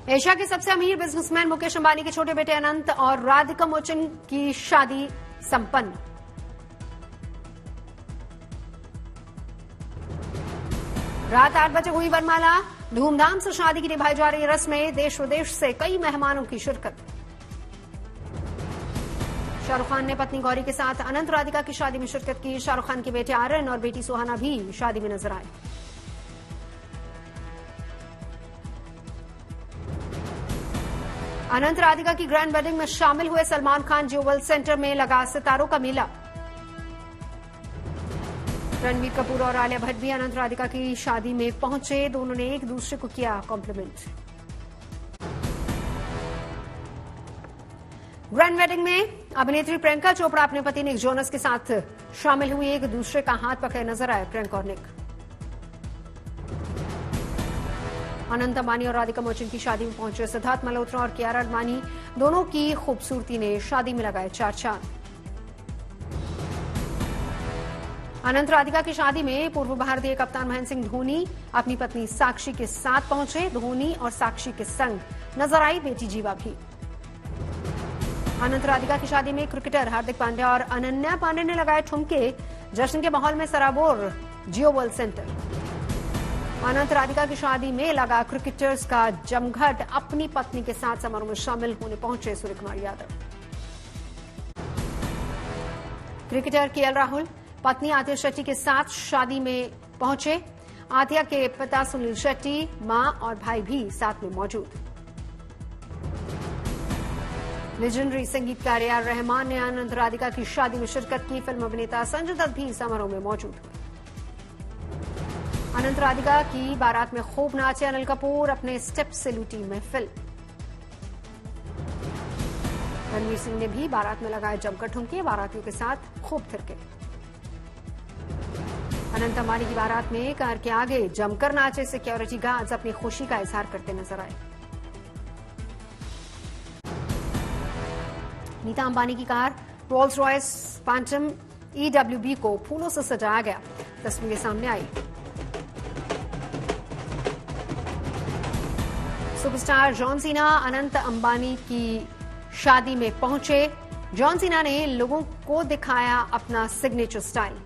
Asia के सबसे अमीर बिजनेसमैन मुकेश अंबानी के छोटे बेटे अनंत और राधिका मोचन की शादी संपन्न। रात 8 बजे हुई वरमाला। धूमधाम से शादी की निभाई जा रही रस्में। देश विदेश से कई मेहमानों की शिरकत। शाहरुख खान ने पत्नी गौरी के साथ अनंत राधिका की शादी में शिरकत की। शाहरुख खान के बेटे आर्यन और बेटी सुहाना भी शादी में नजर आए। अनंत राधिका की ग्रैंड वेडिंग में शामिल हुए सलमान खान। ज्यूवल सेंटर में लगा सितारों का मेला। रणबीर कपूर और आलिया भट्ट भी अनंत राधिका की शादी में पहुंचे। दोनों ने एक दूसरे को किया कॉम्प्लीमेंट। ग्रैंड वेडिंग में अभिनेत्री प्रियंका चोपड़ा अपने पति निक जोनस के साथ शामिल हुई। एक दूसरे का हाथ पकड़े नजर आए प्रियंका और निक। अनंत अंबानी और राधिका मोचन की शादी में पहुंचे सिद्धार्थ मल्होत्रा और कियारा आडवाणी। दोनों की खूबसूरती ने शादी में लगाए 4 चांद। अनंत राधिका की शादी में पूर्व भारतीय कप्तान महेंद्र सिंह धोनी अपनी पत्नी साक्षी के साथ पहुंचे। धोनी और साक्षी के संग नजर आई बेटी जीवा भी। अनंत राधिका की शादी में क्रिकेटर हार्दिक पांड्या और अनन्या पांडे ने लगाए ठुमके। जश्न के माहौल में सराबोर जियोवर्ल्ड सेंटर। अनंत राधिका की शादी में लगा क्रिकेटर्स का जमघट। अपनी पत्नी के साथ समारोह में शामिल होने पहुंचे सूर्य कुमार यादव। क्रिकेटर केएल राहुल पत्नी आतिया शेट्टी के साथ शादी में पहुंचे। आतिया के पिता सुनील शेट्टी, मां और भाई भी साथ में मौजूद। लेजेंडरी संगीतकार ए.आर. रहमान ने अनंत राधिका की शादी में शिरकत की। फिल्म अभिनेता संजय दत्त भी समारोह में मौजूद हुए। अनंत राधिका की बारात में खूब नाचे अनिल कपूर। अपने स्टेप से लूटी महफिल। रणवीर सिंह ने भी बारात में लगाए जमकर ठुमके। बारातियों के साथ खूब थिरके। अनंत अंबानी की बारात में कार के आगे जमकर नाचे सिक्योरिटी गार्ड्स अपनी खुशी का इजहार करते नजर आए। नीता अंबानी की car Rolls Royce Phantom EWB को फूलों से सजाया गया। तस्वीरें सामने आई। Superstar John Cena Anant Ambani की शादी में पहुंचे। जॉन सीना ने लोगों को दिखाया अपना सिग्नेचर स्टाइल।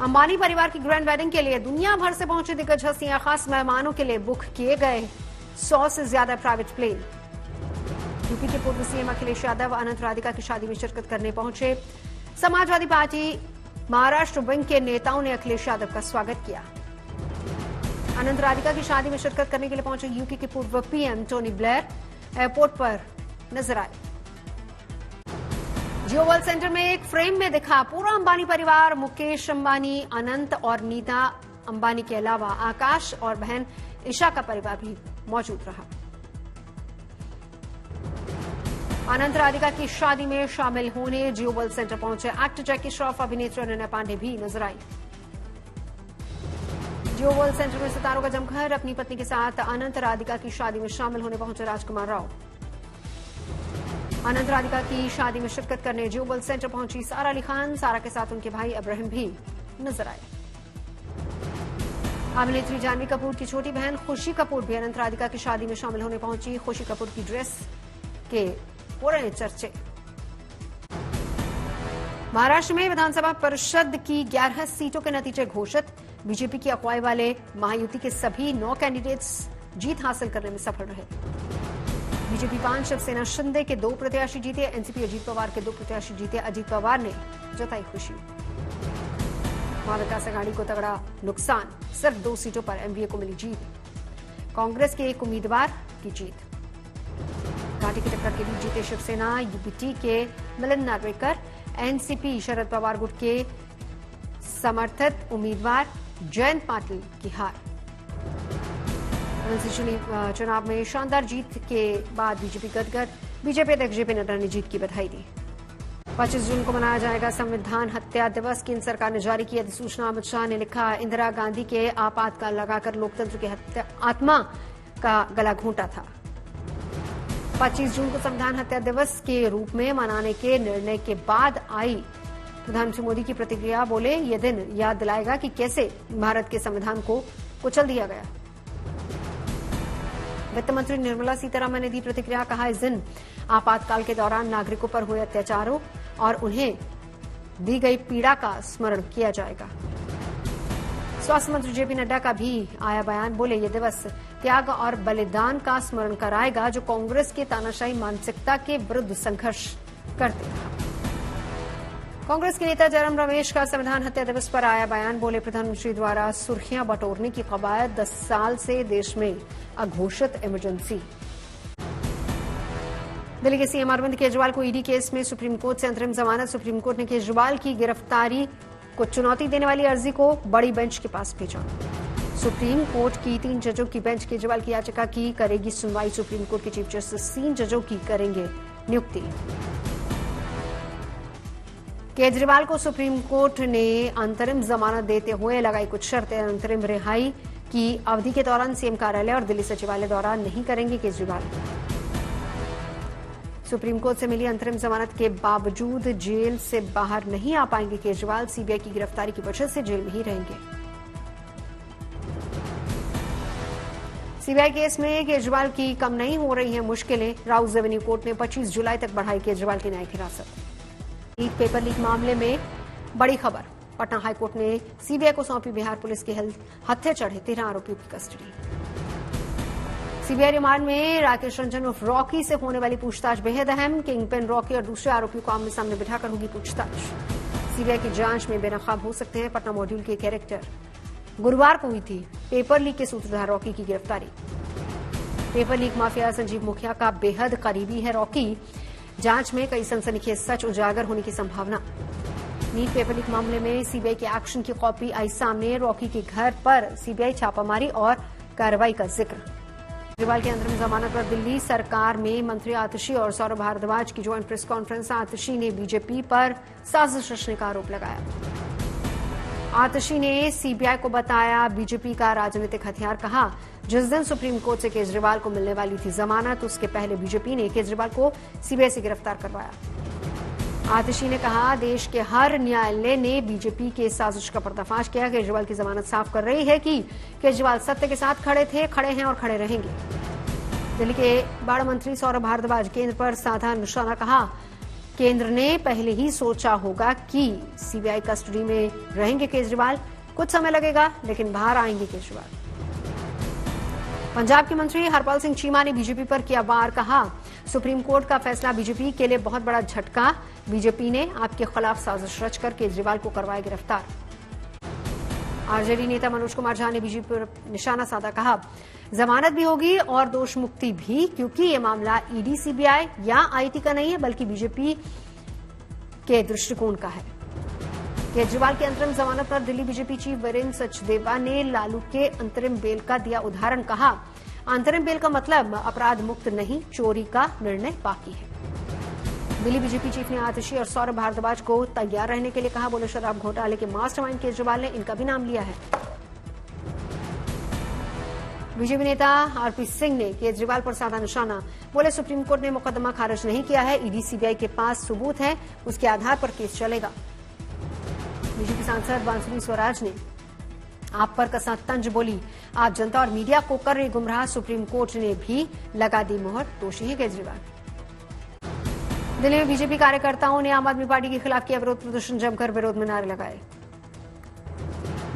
अंबानी परिवार की ग्रैंड वेडिंग के लिए दुनिया भर से पहुंचे दिग्गज हस्तियां। खास मेहमानों के लिए बुक किए गए 100 से ज्यादा प्राइवेट प्लेन। यूपी के पूर्व सीएम अखिलेश यादव अनंत राधिका की शादी में शिरकत करने पहुंचे। समाजवादी पार्टी महाराष्ट्र विंग के नेताओं ने अखिलेश यादव का स्वागत किया। अनंत राधिका की शादी में शिरकत करने के लिए पहुंचे यूके के पूर्व पीएम टोनी ब्लेयर एयरपोर्ट पर नजर आए। जियोवर्ल्ड सेंटर में एक फ्रेम में दिखा पूरा अंबानी परिवार। मुकेश अंबानी, अनंत और नीता अंबानी के अलावा आकाश और बहन ईशा का परिवार भी मौजूद रहा। अनंत राधिका की शादी में शामिल होने जियोवर्ल्ड सेंटर पहुंचे एक्टर जैकी श्रॉफ, अभिनेत्री अनन्या पांडे भी नजर आई। जियोवर्ल्ड सेंटर में सितारों का जमघट। अपनी पत्नी के साथ अनंत राधिका की शादी में शामिल होने पहुंचे राजकुमार राव। अनंत राधिका की शादी में शिरकत करने जियोवर्ल्ड सेंटर पहुंची सारा अली खान। सारा के साथ उनके भाई अब्राहिम भी नजर आए। अभिनेत्री जानवी कपूर की छोटी बहन खुशी कपूर भी अनंत राधिका की शादी में शामिल होने पहुंची। खुशी कपूर की ड्रेस के पूरे चर्चे। महाराष्ट्र में विधानसभा परिषद की 11 सीटों के नतीजे घोषित। बीजेपी की अगुवाई वाले महायुति के सभी 9 कैंडिडेट्स जीत हासिल करने में सफल रहे। बीजेपी 5, शिवसेना शिंदे के 2 प्रत्याशी जीते। एनसीपी अजीत पवार के 2 प्रत्याशी जीते। अजीत पवार ने जताई खुशी। महाविकास अघाड़ी को तगड़ा नुकसान। सिर्फ 2 सीटों पर एमवीए को मिली जीत। कांग्रेस के एक उम्मीदवार की जीत। घाटी की टक्कर के बीच जीते शिवसेना। यूपीटी के मिलिंद नार्वेकर, एनसीपी शरद पवार गुट के समर्थित उम्मीदवार जयंत पाटिल की हार। चुनाव में शानदार जीत के बाद बीजेपी गदगद। बीजेपी अध्यक्ष जेपी नड्डा ने जीत की बधाई दी। 25 जून को मनाया जाएगा संविधान हत्या दिवस। केंद्र सरकार ने जारी की अधिसूचना। अमित शाह ने लिखा, इंदिरा गांधी के आपातकाल लगाकर लोकतंत्र की हत्या आत्मा का गला घोंटा था। 25 जून को संविधान हत्या दिवस के रूप में मनाने के निर्णय के बाद आई प्रधानमंत्री मोदी की प्रतिक्रिया। बोले, यह दिन याद दिलाएगा कि कैसे भारत के संविधान को कुचल दिया गया। वित्त मंत्री निर्मला सीतारमण ने दी प्रतिक्रिया, कहा इस दिन आपातकाल के दौरान नागरिकों पर हुए अत्याचारों और उन्हें दी गई पीड़ा का स्मरण किया जाएगा। स्वास्थ्य मंत्री जेपी नड्डा का भी आया बयान, बोले ये दिवस त्याग और बलिदान का स्मरण कराएगा जो कांग्रेस की तानाशाही मानसिकता के विरुद्ध संघर्ष करते रहा। कांग्रेस के नेता जयराम रमेश का संविधान हत्या दिवस पर आया बयान, बोले प्रधानमंत्री द्वारा सुर्खियां बटोरने की कवायद 10 साल से देश में अघोषित इमरजेंसी। दिल्ली के सीएम अरविंद केजरीवाल को ईडी केस में सुप्रीम कोर्ट से अंतरिम जमानत। सुप्रीम कोर्ट ने केजरीवाल की गिरफ्तारी को चुनौती देने वाली अर्जी को बड़ी बेंच के पास भेजा। सुप्रीम कोर्ट की 3 जजों की बेंच केजरीवाल की याचिका की करेगी सुनवाई। सुप्रीम कोर्ट के चीफ जस्टिस 3 जजों की करेंगे नियुक्ति। केजरीवाल को सुप्रीम कोर्ट ने अंतरिम जमानत देते हुए लगाई कुछ शर्तें। अंतरिम रिहाई की अवधि के दौरान सीएम कार्यालय और दिल्ली सचिवालय दौरा नहीं करेंगे केजरीवाल। सुप्रीम कोर्ट से मिली अंतरिम जमानत के बावजूद जेल से बाहर नहीं आ पाएंगे केजरीवाल। सीबीआई की गिरफ्तारी की वजह से जेल में ही रहेंगे। सीबीआई केस में केजरीवाल की कम नहीं हो रही है मुश्किलें। राउज एवेन्यू कोर्ट ने 25 जुलाई तक बढ़ाई केजरीवाल की न्यायिक हिरासत। पेपर लीक मामले में बड़ी खबर, पटना हाईकोर्ट ने सीबीआई को सौंपी बिहार पुलिस के हत्थे चढ़े 13 आरोपियों की कस्टडी। सीबीआई रिमांड में राकेश रंजन उर्फ रॉकी से होने वाली पूछताछ बेहद अहम। किंगपिन रॉकी और दूसरे आरोपियों को आमने सामने बिठाकर होगी पूछताछ। सीबीआई की जांच में बेनकाब हो सकते हैं पटना मॉड्यूल के कैरेक्टर। गुरुवार को हुई थी पेपर लीक के सूत्रधार रॉकी की गिरफ्तारी। पेपर लीक माफिया संजीव मुखिया का बेहद करीबी है रॉकी। जांच में कई सनसनीखेज सच उजागर होने की संभावना। नीट पेपर लीक मामले में सीबीआई के एक्शन की कॉपी आई सामने। रॉकी के घर पर सीबीआई छापामारी और कार्रवाई का जिक्र। केजरीवाल की अंतरिम जमानत पर दिल्ली सरकार में मंत्री आतिशी और सौरभ भारद्वाज की ज्वाइंट प्रेस कॉन्फ्रेंस। आतिशी ने बीजेपी पर साजिश रचने का आरोप लगाया। आतिशी ने सीबीआई को बताया बीजेपी का राजनीतिक हथियार। कहा जिस दिन सुप्रीम कोर्ट से केजरीवाल को मिलने वाली थी जमानत उसके पहले बीजेपी ने केजरीवाल को सीबीआई से गिरफ्तार करवाया। आतिशी ने कहा देश के हर न्यायालय ने बीजेपी के साजिश का पर्दाफाश किया। केजरीवाल की जमानत साफ कर रही है कि केजरीवाल सत्य के साथ खड़े थे, खड़े हैं और खड़े रहेंगे। दिल्ली के बाढ़ मंत्री सौरभ भारद्वाज केंद्र पर साधा निशाना। कहा केंद्र ने पहले ही सोचा होगा कि सीबीआई कस्टडी में रहेंगे केजरीवाल। कुछ समय लगेगा लेकिन बाहर आएंगे केजरीवाल। पंजाब के मंत्री हरपाल सिंह चीमा ने बीजेपी पर किया वार। कहा सुप्रीम कोर्ट का फैसला बीजेपी के लिए बहुत बड़ा झटका। बीजेपी ने आपके खिलाफ साजिश रचकर केजरीवाल को करवाया गिरफ्तार। आरजेडी नेता मनोज कुमार झा ने बीजेपी पर निशाना साधा। कहा जमानत भी होगी और दोष मुक्ति भी, क्योंकि ये मामला ईडी, सीबीआई या आईटी का नहीं है बल्कि बीजेपी के दृष्टिकोण का है। केजरीवाल की अंतरिम जमानत पर दिल्ली बीजेपी चीफ वीरेंद्र सचदेवा ने लालू के अंतरिम बेल का दिया उदाहरण। कहा अंतरिम बेल का मतलब अपराध मुक्त नहीं, चोरी का निर्णय बाकी है। दिल्ली बीजेपी चीफ ने आतिशी और सौरभ भारद्वाज को तैयार रहने के लिए कहा। बोले शराब घोटाले के मास्टरमाइंड केजरीवाल ने इनका भी नाम लिया है। बीजेपी नेता आरपी सिंह ने केजरीवाल पर साधा निशाना। बोले सुप्रीम कोर्ट ने मुकदमा खारिज नहीं किया है, ईडी सीबीआई के पास सबूत है, उसके आधार पर केस चलेगा। बीजेपी सांसद बांसुरी स्वराज ने आप पर कसा तंज। बोली आप जनता और मीडिया को कर रहे गुमराह। सुप्रीम कोर्ट ने भी लगा दी मोहर, दोषी है केजरीवाल। दिल्ली में बीजेपी कार्यकर्ताओं ने आम आदमी पार्टी के खिलाफ किया विरोध प्रदर्शन। जमकर विरोध में नारे लगाए।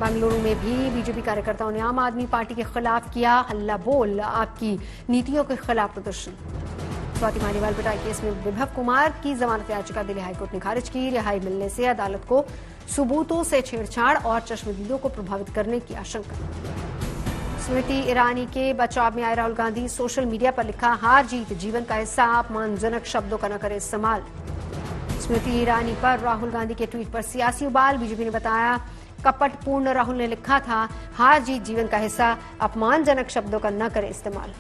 बेंगलुरु में भी बीजेपी कार्यकर्ताओं ने आम आदमी पार्टी के खिलाफ किया हल्ला बोल। आपकी नीतियों के खिलाफ प्रदर्शन। स्वाति मालीवाल पिटाई केस में विभव कुमार की जमानत याचिका दिल्ली हाईकोर्ट ने खारिज की। रिहाई मिलने से अदालत को सबूतों से छेड़छाड़ और चश्मदीदों को प्रभावित करने की आशंका। स्मृति ईरानी के बचाव में आए राहुल गांधी। सोशल मीडिया पर लिखा हार जीत जीवन का हिस्सा, अपमानजनक शब्दों का न करे इस्तेमाल। स्मृति ईरानी पर राहुल गांधी के ट्वीट पर सियासी उबाल। बीजेपी ने बताया कपटपूर्ण। राहुल ने लिखा था हार जीत जीवन का हिस्सा, अपमानजनक शब्दों का न करे इस्तेमाल।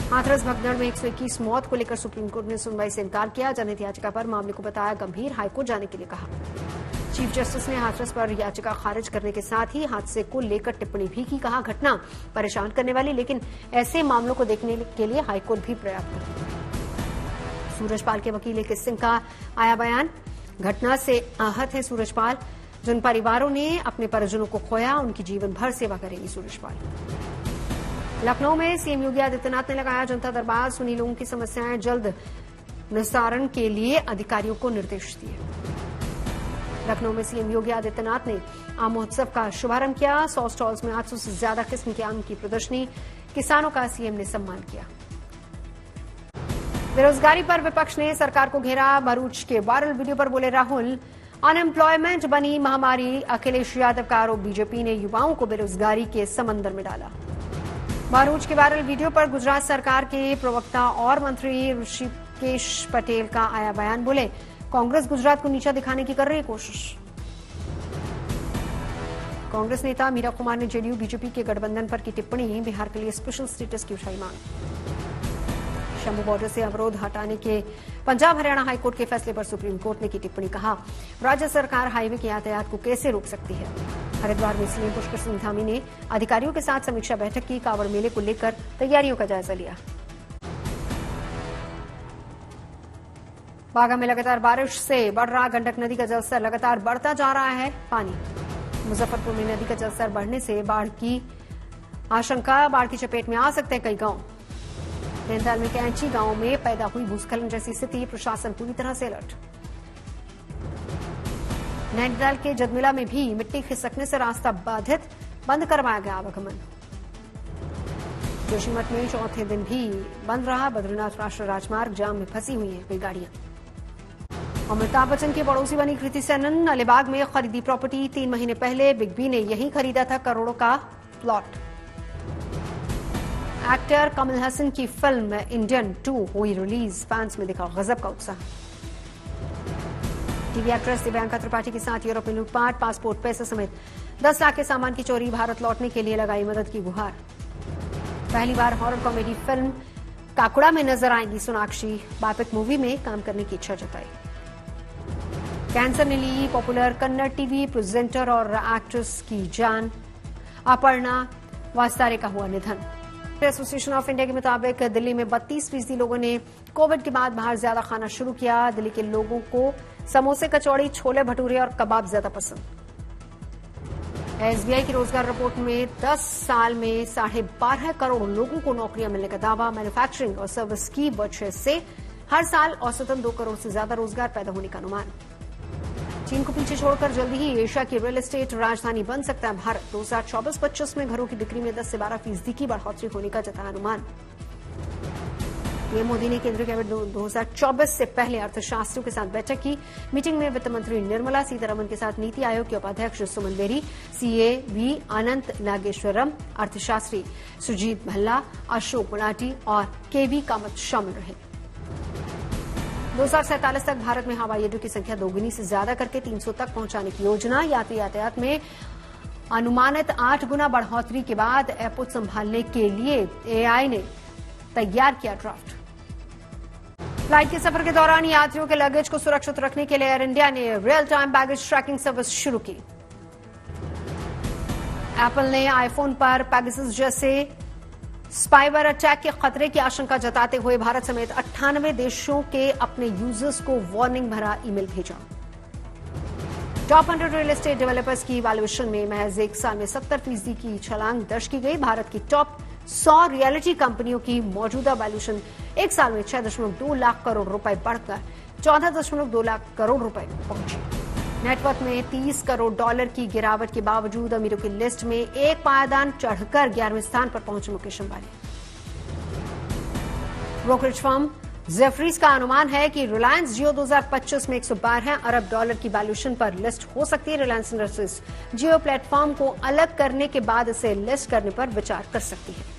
हाथरस भगदड़ में 121 मौत को लेकर सुप्रीम कोर्ट ने सुनवाई से इनकार किया। जनहित याचिका पर मामले को बताया गंभीर, हाईकोर्ट जाने के लिए कहा। चीफ जस्टिस ने हाथरस पर याचिका खारिज करने के साथ ही हादसे को लेकर टिप्पणी भी की। कहा घटना परेशान करने वाली, लेकिन ऐसे मामलों को देखने के लिए हाईकोर्ट भी पर्याप्त है। सूरजपाल के वकील के सिंह का आया बयान। घटना से आहत है सूरजपाल। जिन परिवारों ने अपने परिजनों को खोया उनकी जीवन भर सेवा करेगी सूरजपाल। लखनऊ में सीएम योगी आदित्यनाथ ने लगाया जनता दरबार, सुनी लोगों की समस्याएं जल्द निस्तारण के लिए अधिकारियों को निर्देश दिए। लखनऊ में सीएम योगी आदित्यनाथ ने आम महोत्सव का शुभारंभ किया। 100 स्टॉल्स में 800 से ज्यादा किस्म के आम की प्रदर्शनी, किसानों का सीएम ने सम्मान किया। बेरोजगारी पर विपक्ष ने सरकार को घेरा। भरूच के वायरल वीडियो पर बोले राहुल, अनएम्प्लॉयमेंट बनी महामारी। अखिलेश यादव का आरोप, बीजेपी ने युवाओं को बेरोजगारी के समंदर में डाला। भरूच के वायरल वीडियो पर गुजरात सरकार के प्रवक्ता और मंत्री ऋषिकेश पटेल का आया बयान। बोले, कांग्रेस गुजरात को नीचा दिखाने की कर रही है कोशिश। कांग्रेस नेता मीरा कुमार ने जेडीयू बीजेपी के गठबंधन पर की टिप्पणी, बिहार के लिए स्पेशल स्टेटस की उठाई मांग। शंभू बॉर्डर से अवरोध हटाने के पंजाब हरियाणा हाईकोर्ट के फैसले पर सुप्रीम कोर्ट ने की टिप्पणी, कहा राज्य सरकार हाईवे के यातायात को कैसे रोक सकती है। हरिद्वार में सीएम पुष्कर सिंह धामी ने अधिकारियों के साथ समीक्षा बैठक की, कांवड़ मेले को लेकर तैयारियों का जायजा लिया। बागा में लगातार बारिश से बढ़ रहा गंडक नदी का जलस्तर लगातार बढ़ता जा रहा है। पानी मुजफ्फरपुर में नदी का जलस्तर बढ़ने से बाढ़ की आशंका, बाढ़ की चपेट में आ सकते हैं कई गांव। नैनीताल में कैंची गांव में पैदा हुई भूस्खलन जैसी स्थिति, प्रशासन पूरी तरह से अलर्ट। नैनीताल के जदमिला में भी मिट्टी खिसकने से रास्ता बाधित, बंद करवाया गया आवागमन। जोशीमठ में चौथे दिन भी बंद रहा बद्रीनाथ राष्ट्रीय राजमार्ग, जाम में फंसी हुई हैं कई गाड़ियां। अमिताभ बच्चन की पड़ोसी बनी कृति सेनन, अलीबाग में खरीदी प्रॉपर्टी। 3 महीने पहले बिग बी ने यहीं खरीदा था करोड़ों का प्लॉट। एक्टर कमल हसन की फिल्म इंडियन 2 हुई रिलीज, फैंस में दिखा गजब का उत्साह। टीवी एक्ट्रेस दिव्यांका त्रिपाठी के साथ यूरोप में लूटपाट, पासपोर्ट, पैसे समेत 10 लाख के सामान की चोरी, भारत लौटने के लिए लगाई मदद की गुहार। पहली बार हॉरर कॉमेडी फिल्म काकुड़ा में नजर आएंगी सोनाक्षी, बापिक मूवी में काम करने की इच्छा जताई। कैंसर ने ली पॉपुलर कन्नड़ टीवी प्रेजेंटर और एक्ट्रेस की जान, अपर्णा वास्तारे का हुआ निधन। एसोसिएशन ऑफ इंडिया के मुताबिक दिल्ली में 32% लोगों ने कोविड के बाद बाहर ज्यादा खाना शुरू किया। दिल्ली के लोगों को समोसे, कचौड़ी, छोले भटूरे और कबाब ज्यादा पसंद। एसबीआई की रोजगार रिपोर्ट में 10 साल में 12.5 करोड़ लोगों को नौकरियां मिलने का दावा। मैन्युफैक्चरिंग और सर्विस की वजह से हर साल औसतन 2 करोड़ से ज्यादा रोजगार पैदा होने का अनुमान। चीन को पीछे छोड़कर जल्दी ही एशिया की रियल एस्टेट राजधानी बन सकता है भारत। 2024-25 में घरों की बिक्री में 10 से 12% की बढ़ोतरी होने का जताया अनुमान। पीएम मोदी ने केंद्रीय कैबिनेट 2024 से पहले अर्थशास्त्रियों के साथ बैठक की। मीटिंग में वित्त मंत्री निर्मला सीतारमण के साथ नीति आयोग के उपाध्यक्ष सुमन बेरी, सीए वी अनंत नागेश्वरम, अर्थशास्त्री सुजीत भल्ला, अशोक गुलाटी और केवी कामत शामिल रहे। 2047 तक भारत में हवाई अड्डों की संख्या दोगुनी से ज्यादा करके 300 तक पहुंचाने की योजना। यात्री यातायात में अनुमानित 8 गुना बढ़ोतरी के बाद एयरपोर्ट संभालने के लिए एआई ने तैयार किया ड्राफ्ट। फ्लाइट के सफर के दौरान यात्रियों के लगेज को सुरक्षित रखने के लिए एयर इंडिया ने real time baggage tracking service शुरू की। एप्पल ने आईफोन पर पेगासस जैसे स्पाईवेयर अटैक के खतरे की आशंका जताते हुए भारत समेत 98 देशों के अपने यूजर्स को वार्निंग भरा ईमेल भेजा। टॉप 100 रियल एस्टेट डेवलपर्स की वैल्यूएशन में महज 1 साल में 70% की छलांग दर्ज की गई। भारत की टॉप 100 रियलिटी कंपनियों की मौजूदा वैल्यूएशन 1 साल में 6.2 लाख करोड़ रुपए बढ़कर 14.2 लाख करोड़ रुपए पहुंची। नेटवर्थ में $30 करोड़ की गिरावट के बावजूद अमीरों की लिस्ट में एक पायदान चढ़कर 11वें स्थान पर पहुंचे Mukesh Ambani. Brokerage firm Jefferies का अनुमान है कि रिलायंस जियो 2025 में $112 अरब की वैल्यूएशन पर लिस्ट हो सकती है। रिलायंस इंडस्ट्रीज जियो प्लेटफॉर्म को अलग करने के बाद इसे लिस्ट करने पर विचार कर सकती है।